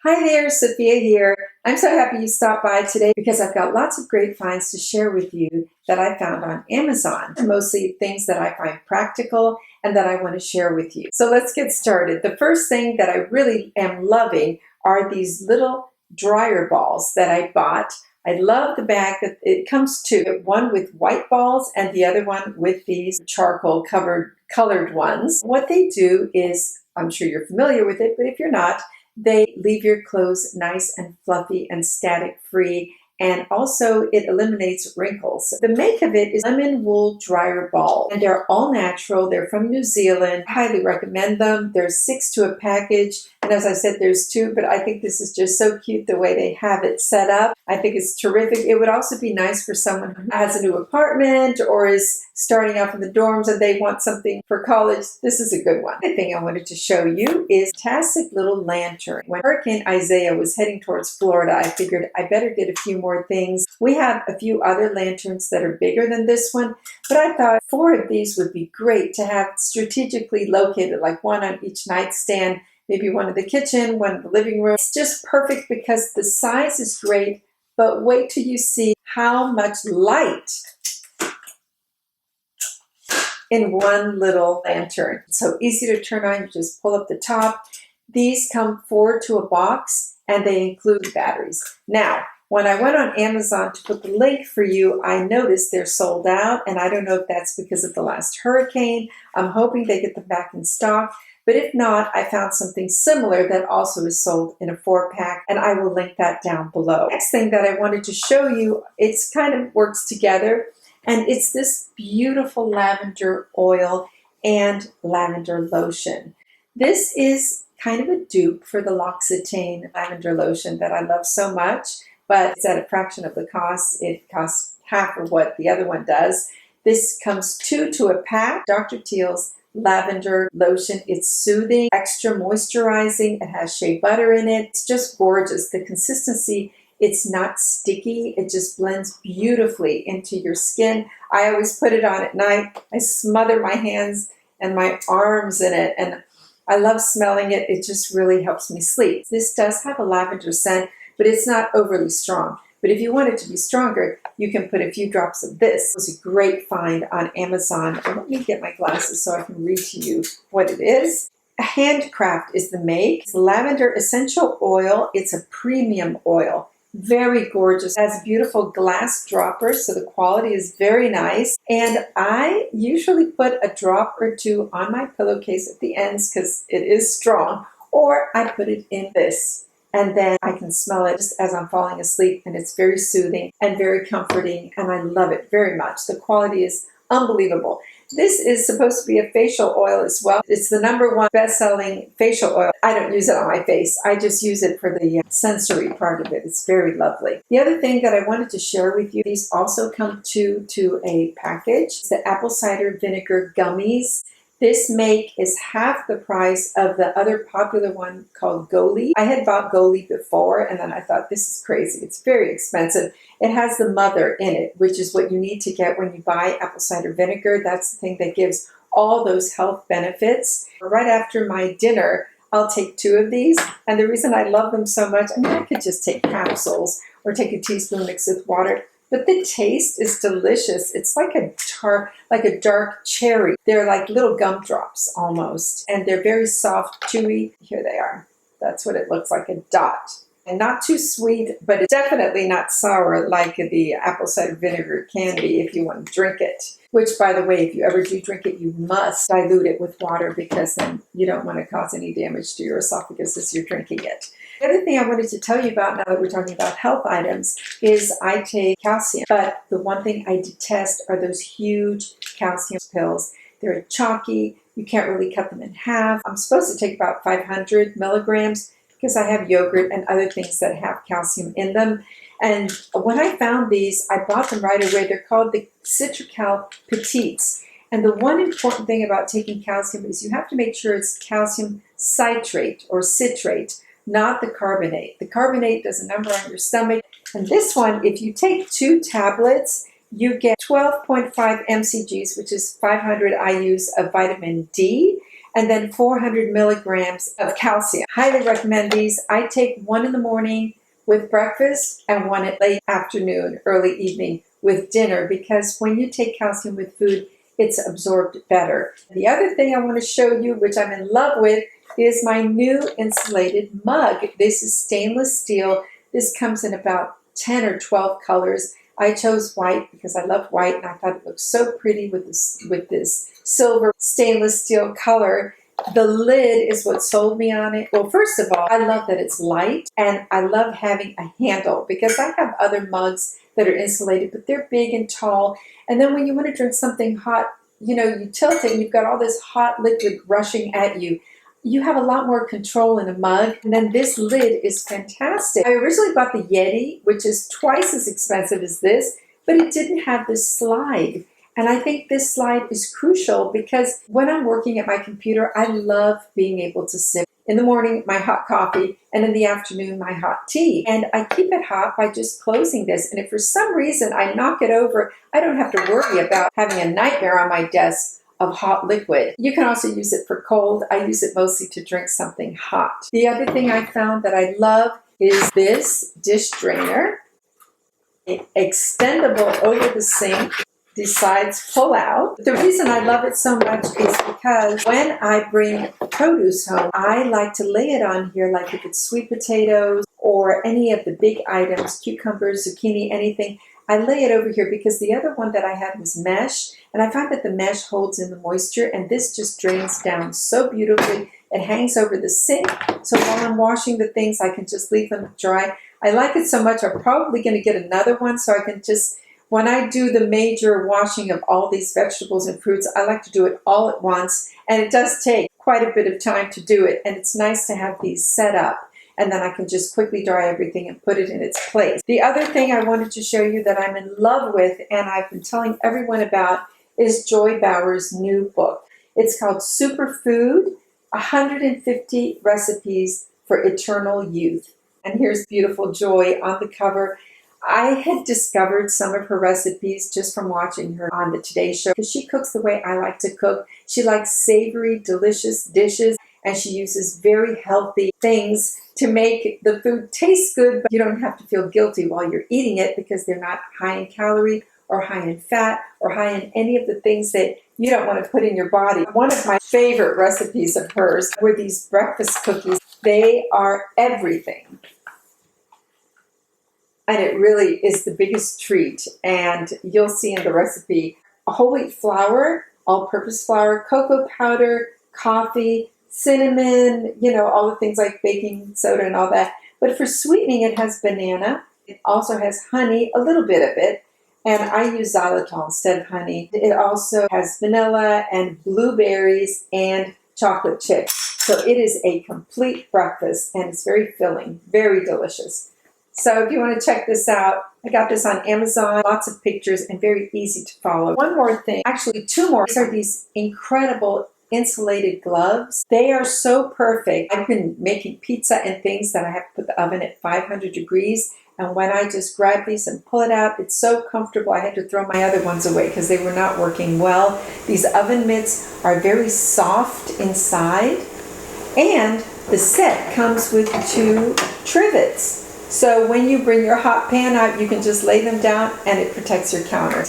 Hi there, Sophia here. I'm so happy you stopped by today because I've got lots of great finds to share with you that I found on Amazon. Mostly things that I find practical and that I want to share with you. So let's get started. The first thing that I really am loving are these little dryer balls that I bought. I love the bag that it comes to, one with white balls and the other one with these charcoal colored ones. What they do is, I'm sure you're familiar with it, but if you're not, they leave your clothes nice and fluffy and static free, and also it eliminates wrinkles. The make of it is lemon wool dryer ball, and they're all natural. They're from New Zealand. I highly recommend them. There's 6 to a package, and as I said, there's 2, but I think this is just so cute the way they have it set up. I think it's terrific. It would also be nice for someone who has a new apartment or is starting off in the dorms and they want something for college. This is a good one. The thing I wanted to show you is a fantastic little lantern. When Hurricane Isaiah was heading towards Florida, I figured I better get a few more things. We have a few other lanterns that are bigger than this one, but I thought 4 of these would be great to have strategically located, like one on each nightstand, maybe one in the kitchen, one in the living room. It's just perfect because the size is great, but wait till you see how much light in one little lantern. So easy to turn on, you just pull up the top. These come 4 to a box and they include batteries. Now, when I went on Amazon to put the link for you, I noticed they're sold out, and I don't know if that's because of the last hurricane. I'm hoping they get them back in stock, but if not, I found something similar that also is sold in a 4-pack, and I will link that down below. Next thing that I wanted to show you, it's kind of works together, and it's this beautiful lavender oil and lavender lotion. This is kind of a dupe for the L'Occitane lavender lotion that I love so much, but it's at a fraction of the cost. It costs half of what the other one does. This comes 2 to a pack. Dr. Teal's lavender lotion. It's soothing, extra moisturizing. It has shea butter in it. It's just gorgeous. The consistency, it's not sticky. It just blends beautifully into your skin. I always put it on at night. I smother my hands and my arms in it, and I love smelling it. It just really helps me sleep. This does have a lavender scent, but it's not overly strong. But if you want it to be stronger, you can put a few drops of this. It was a great find on Amazon. Let me get my glasses so I can read to you what it is. Handcraft is the make. It's lavender essential oil. It's a premium oil. Very gorgeous. It has beautiful glass droppers, so the quality is very nice. And I usually put a drop or 2 on my pillowcase at the ends because it is strong, or I put it in this. And then I can smell it just as I'm falling asleep, and it's very soothing and very comforting, and I love it very much. The quality is unbelievable. This is supposed to be a facial oil as well. It's the #1 best-selling facial oil. I don't use it on my face. I just use it for the sensory part of it. It's very lovely. The other thing that I wanted to share with you, these also come 2 to a package. It's the apple cider vinegar gummies. This make is half the price of the other popular one called Goli. I had bought Goli before, and then I thought, this is crazy. It's very expensive. It has the mother in it, which is what you need to get when you buy apple cider vinegar. That's the thing that gives all those health benefits. Right after my dinner, I'll take 2 of these, and the reason I love them so much, I mean, I could just take capsules or take a teaspoon mixed with water, but the taste is delicious. It's like a dark cherry. They're like little gumdrops almost, and they're very soft, chewy. Here they are. That's what it looks like, a dot. And not too sweet, but it's definitely not sour like the apple cider vinegar can be if you want to drink it. Which, by the way, if you ever do drink it, you must dilute it with water because then you don't want to cause any damage to your esophagus as you're drinking it. The other thing I wanted to tell you about, now that we're talking about health items, is I take calcium. But the one thing I detest are those huge calcium pills. They're chalky. You can't really cut them in half. I'm supposed to take about 500 milligrams because I have yogurt and other things that have calcium in them. And when I found these, I bought them right away. They're called the Citrical Petites. And the one important thing about taking calcium is you have to make sure it's calcium citrate or citrate, not the carbonate. The carbonate does a number on your stomach. And this one, if you take 2 tablets, you get 12.5 mcgs, which is 500 IUs of vitamin D. and then 400 milligrams of calcium. Highly recommend these. I take one in the morning with breakfast and one at late afternoon, early evening with dinner, because when you take calcium with food, it's absorbed better. The other thing I want to show you, which I'm in love with, is my new insulated mug. This is stainless steel. This comes in about 10 or 12 colors. I chose white because I love white and I thought it looked so pretty with this silver stainless steel color. The lid is what sold me on it. Well, first of all, I love that it's light, and I love having a handle because I have other mugs that are insulated, but they're big and tall. And then when you want to drink something hot, you know, you tilt it and you've got all this hot liquid rushing at you. You have a lot more control in a mug. And then this lid is fantastic. I originally bought the Yeti, which is twice as expensive as this, but it didn't have this slide. And I think this slide is crucial because when I'm working at my computer, I love being able to sip in the morning my hot coffee and in the afternoon my hot tea. And I keep it hot by just closing this. And if for some reason I knock it over, I don't have to worry about having a nightmare on my desk of hot liquid. You can also use it for cold. I use it mostly to drink something hot. The other thing I found that I love is this dish drainer. Extendable over the sink. These sides pull out. The reason I love it so much is because when I bring produce home, I like to lay it on here, like if it's sweet potatoes or any of the big items, cucumbers, zucchini, anything. I lay it over here because the other one that I had was mesh, and I find that the mesh holds in the moisture, and this just drains down so beautifully. It hangs over the sink, so while I'm washing the things, I can just leave them dry. I like it so much, I'm probably going to get another one so I can just, when I do the major washing of all these vegetables and fruits, I like to do it all at once, and it does take quite a bit of time to do it, and it's nice to have these set up, and then I can just quickly dry everything and put it in its place. The other thing I wanted to show you that I'm in love with, and I've been telling everyone about, is Joy Bauer's new book. It's called Superfood, 150 Recipes for Eternal Youth. And here's beautiful Joy on the cover. I had discovered some of her recipes just from watching her on the Today Show, because she cooks the way I like to cook. She likes savory, delicious dishes, and she uses very healthy things to make the food taste good, but you don't have to feel guilty while you're eating it because they're not high in calorie or high in fat or high in any of the things that you don't want to put in your body. One of my favorite recipes of hers were these breakfast cookies. They are everything. And it really is the biggest treat. And you'll see in the recipe a whole wheat flour, all-purpose flour, cocoa powder, coffee, cinnamon, you know, all the things like baking soda and all that. But for sweetening, it has banana. It also has honey, a little bit of it. And I use xylitol instead of honey. It also has vanilla and blueberries and chocolate chips. So it is a complete breakfast, and it's very filling, very delicious. So if you want to check this out, I got this on Amazon, lots of pictures and very easy to follow. One more thing, actually two more. These are these incredible insulated gloves. They are so perfect. I've been making pizza and things that I have to put the oven at 500 degrees. And when I just grab these and pull it out, it's so comfortable. I had to throw my other ones away because they were not working well. These oven mitts are very soft inside. And the set comes with 2 trivets. So when you bring your hot pan out, you can just lay them down and it protects your counter.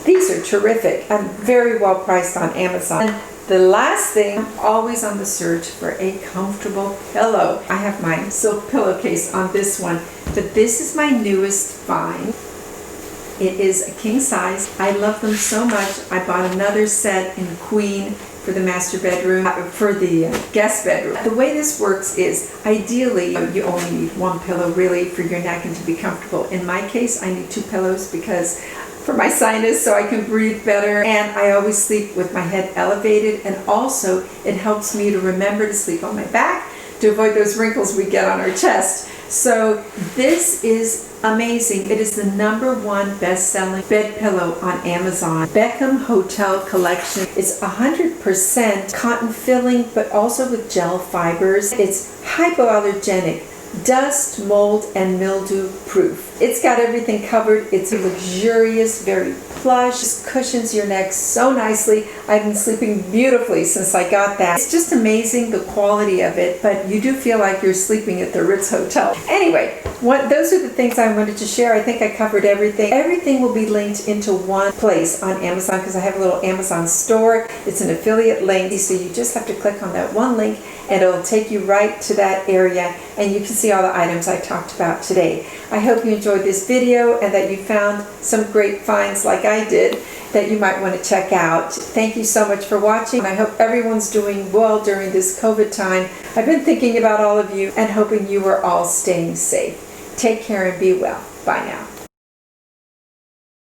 These are terrific. I'm very well priced on Amazon. And the last thing, I'm always on the search for a comfortable pillow. I have my silk pillowcase on this one, but this is my newest find. It is a king size. I love them so much. I bought another set in queen for the master bedroom, for the guest bedroom. The way this works is, ideally, you only need 1 pillow really for your neck and to be comfortable. In my case, I need 2 pillows because for my sinus, so I can breathe better. And I always sleep with my head elevated, and also it helps me to remember to sleep on my back to avoid those wrinkles we get on our chest. So this is amazing. It is the #1 best-selling bed pillow on Amazon. Beckham Hotel Collection. It's 100% cotton filling, but also with gel fibers. It's hypoallergenic, dust, mold, and mildew proof. It's got everything covered. It's a luxurious, very Plush. Just cushions your neck so nicely. I've been sleeping beautifully since I got that. It's just amazing the quality of it, but you do feel like you're sleeping at the Ritz Hotel. Anyway, those are the things I wanted to share. I think I covered everything. Everything will be linked into one place on Amazon because I have a little Amazon store. It's an affiliate link, so you just have to click on that one link and it'll take you right to that area and you can see all the items I talked about today. I hope you enjoyed this video and that you found some great finds like I did that you might want to check out. Thank you so much for watching. I hope everyone's doing well during this COVID time. I've been thinking about all of you and hoping you are all staying safe. Take care and be well. Bye now.